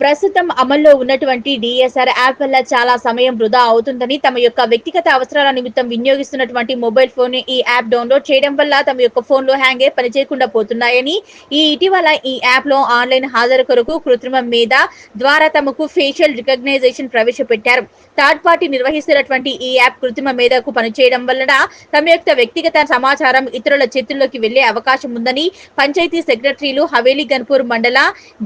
ప్రస్తుతం అమల్లో ఉన్నటువంటి డిఎస్ఆర్ యాప్ వల్ల చాలా సమయం వృధా అవుతుందని, తమ యొక్క వ్యక్తిగత అవసరాల నిమిత్తం వినియోగిస్తున్నటువంటి మొబైల్ ఫోన్ ఈ యాప్ డౌన్లోడ్ చేయడం వల్ల తమ యొక్క ఫోన్లో హ్యాంగే పనిచేయకుండా పోతున్నాయని, ఇటీవల ఈ యాప్ లో ఆన్లైన్ హాజరు కొరకు కృత్రిమ మేధ ద్వారా తమకు ఫేషియల్ రికగ్నైజేషన్ ప్రవేశపెట్టారు. థర్డ్ పార్టీ నిర్వహిస్తున్నటువంటి ఈ యాప్ కృత్రిమ మేధకు పనిచేయడం వలన తమ యొక్క వ్యక్తిగత సమాచారం ఇతరుల చేతుల్లోకి వెళ్లే అవకాశం ఉందని పంచాయతీ సెక్రటరీలు హవేలీ గన్పూర్ మండల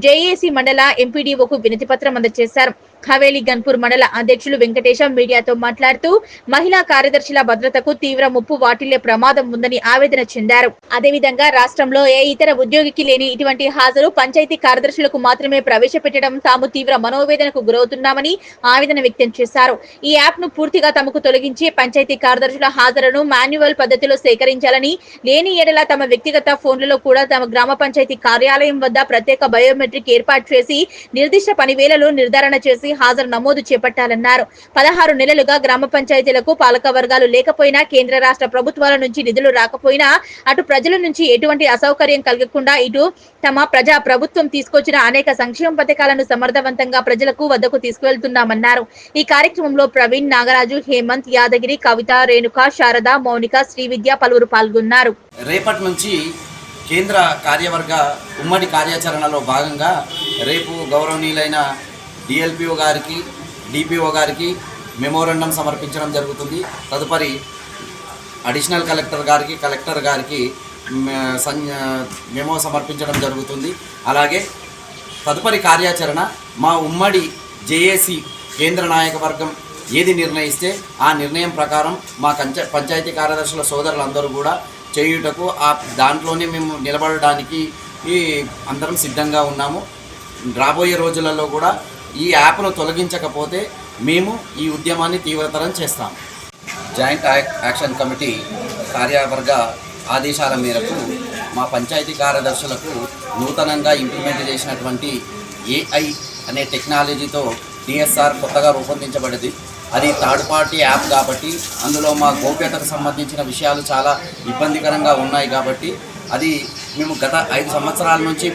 జేఏసీ మండల ఎంపీడీఓ వినతి పత్రం అందజేశారు. హవేలీ గన్పూర్ మండల అధ్యక్షులు వెంకటేశం మీడియాతో మాట్లాడుతూ మహిళా కార్యదర్శుల భద్రతకు తీవ్ర ముప్పు వాటిల్లే ప్రమాదం ఉందని ఆవేదన చెందారు. అదేవిధంగా రాష్ట్రంలో ఏ ఇతర ఉద్యోగికి లేని ఇటువంటి హాజరు పంచాయతీ కార్యదర్శులకు మాత్రమే ప్రవేశపెట్టడం తాము తీవ్ర మనోవేదనకు గురవుతున్నామని ఆవేదన వ్యక్తం చేశారు. ఈ యాప్ ను పూర్తిగా తమకు తొలగించి పంచాయతీ కార్యదర్శుల హాజరును మాన్యువల్ పద్ధతిలో సేకరించాలని, లేని ఎడల తమ వ్యక్తిగత ఫోన్లలో కూడా తమ గ్రామ పంచాయతీ కార్యాలయం వద్ద ప్రత్యేక బయోమెట్రిక్ ఏర్పాటు చేసి నిర్దిష్ట పనివేళలో నిర్ధారణ చేసి హాజరు నమోదు చేపట్టాలన్నారు. 16 నెలలుగా గ్రామ పంచాయతీలకు పాలక వర్గాలు లేకపోయినా, కేంద్ర రాష్ట్ర ప్రభుత్వాల నుంచి నిధులు రాకపోయినా, అటు ప్రజల నుంచి ఎటువంటి అసౌకర్యం కలగకుండా ఇటు తమ ప్రజా ప్రభుత్వం తీసుకొచ్చిన అనేక సంక్షేమ పథకాలను సమర్థవంతంగా ప్రజలకు వద్దకు తీసుకువెళ్తున్నామన్నారు. ఈ కార్యక్రమంలో ప్రవీణ్, నాగరాజు, హేమంత్, యాదగిరి, కవిత, రేణుక, శారద, మౌనిక, శ్రీవిద్య పలువురు పాల్గొన్నారు. రేపటి నుంచి కేంద్ర కార్యవర్గ ఉమ్మడి కార్యాచరణలో భాగంగా రేపు గౌరవనీయులైన డిఎల్పిఓ గారికి, డిపిఓ గారికి మెమోరండం సమర్పించడం జరుగుతుంది. తదుపరి అడిషనల్ కలెక్టర్ గారికి, కలెక్టర్ గారికి మెమో సమర్పించడం జరుగుతుంది. అలాగే తదుపరి కార్యాచరణ మా ఉమ్మడి జేఏసీ కేంద్ర నాయక వర్గం ఏది నిర్ణయిస్తే ఆ నిర్ణయం ప్రకారం మా పంచాయతీ కార్యదర్శుల సోదరులందరూ కూడా చేయుటకు దాంట్లోనే మేము నిలబడడానికి అందరం సిద్ధంగా ఉన్నాము. రాబోయే రోజులలో కూడా ఈ యాప్ను తొలగించకపోతే మేము ఈ ఉద్యమాన్ని తీవ్రతరం చేస్తాము. జాయింట్ యాక్షన్ కమిటీ కార్యవర్గ ఆదేశాల మేరకు మా పంచాయతీ కార్యదర్శులకు నూతనంగా ఇంప్లిమెంట్ చేసినటువంటి ఏఐ అనే టెక్నాలజీతో డిఎస్ఆర్ కొత్తగా రూపొందించబడింది. అది థర్డ్ పార్టీ యాప్ కాబట్టి అందులో మా గోప్యతకు సంబంధించిన విషయాలు చాలా ఇబ్బందికరంగా ఉన్నాయి కాబట్టి అది మేము గత 5 సంవత్సరాల నుంచి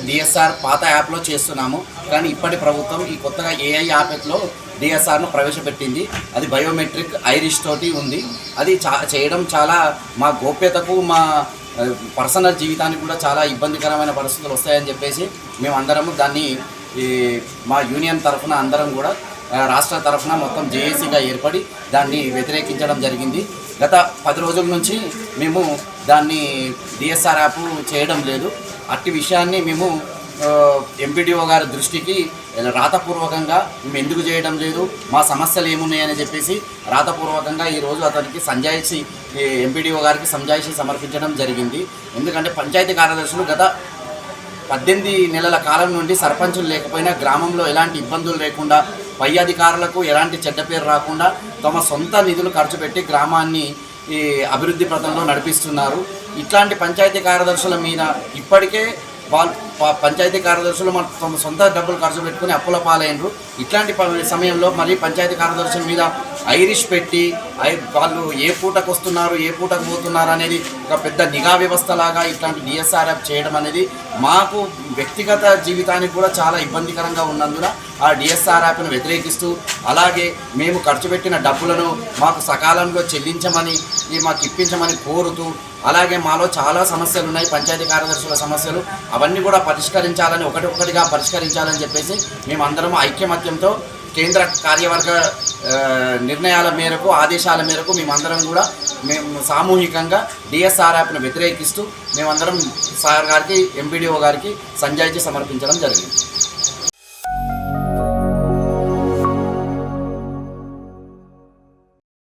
డిఎస్ఆర్ పాత యాప్లో చేస్తున్నాము. కానీ ఇప్పటి ప్రభుత్వం ఈ కొత్తగా ఏఐ యాప్లో డిఎస్ఆర్ను ప్రవేశపెట్టింది. అది బయోమెట్రిక్ ఐరిష్ తోటి ఉంది. అది చేయడం చాలా మా గోప్యతకు, మా పర్సనల్ జీవితానికి కూడా చాలా ఇబ్బందికరమైన పరిస్థితులు వస్తాయని చెప్పేసి మేము అందరము దాన్ని మా యూనియన్ తరఫున అందరం కూడా రాష్ట్ర తరఫున మొత్తం జేఏసీగా ఏర్పడి దాన్ని వ్యతిరేకించడం జరిగింది. గత 10 రోజుల నుంచి మేము దాన్ని డిఎస్ఆర్ యాప్ చేయడం లేదు. అట్టి విషయాన్ని మేము ఎంపీడీఓ గారి దృష్టికి రాతపూర్వకంగా మేము ఎందుకు చేయడం లేదు, మా సమస్యలు ఏమున్నాయని చెప్పేసి రాతపూర్వకంగా ఈరోజు అతనికి సంజాయిషి ఎంపీడీఓ గారికి సంజాయిషి సమర్పించడం జరిగింది. ఎందుకంటే పంచాయతీ కార్యదర్శులు గత 18 నెలల కాలం నుండి సర్పంచులు లేకపోయినా గ్రామంలో ఎలాంటి ఇబ్బందులు లేకుండా, పై అధికారులకు ఎలాంటి చెడ్డ పేరు రాకుండా తమ సొంత నిధులు ఖర్చు పెట్టి గ్రామాన్ని అభివృద్ధి పథంలో నడిపిస్తున్నారు. ఇట్లాంటి పంచాయతీ కార్యదర్శుల మీద ఇప్పటికే పంచాయతీ కార్యదర్శులు తమ సొంత డబ్బులు ఖర్చు పెట్టుకుని అప్పుల పాలైనరు. ఇట్లాంటి సమయంలో మళ్ళీ పంచాయతీ కార్యదర్శుల మీద ఐరిష్ పెట్టి వాళ్ళు ఏ పూటకు వస్తున్నారు, ఏ పూటకు పోతున్నారు అనేది ఒక పెద్ద నిఘా వ్యవస్థలాగా ఇట్లాంటి డిఎస్ఆర్ యాప్ చేయడం అనేది మాకు వ్యక్తిగత జీవితానికి కూడా చాలా ఇబ్బందికరంగా ఉన్నందున ఆ డిఎస్ఆర్ యాప్ను వ్యతిరేకిస్తూ, అలాగే మేము ఖర్చు పెట్టిన డబ్బులను మాకు సకాలంలో చెల్లించమని, మాకు ఇప్పించమని కోరుతూ, అలాగే మాలో చాలా సమస్యలు ఉన్నాయి, పంచాయతీ కార్యదర్శుల సమస్యలు, అవన్నీ కూడా పరిష్కరించాలని, ఒకటిగా పరిష్కరించాలని చెప్పేసి మేమందరం ఐక్యమత్యంతో కేంద్ర కార్యవర్గ నిర్ణయాల మేరకు, ఆదేశాల మేరకు మేమందరం కూడా మేము సామూహికంగా డిఎస్ఆర్ యాప్ను వ్యతిరేకిస్తూ మేమందరం సార్ గారికి, ఎంపీడీఓ గారికి సంజాయిషి సమర్పించడం జరిగింది.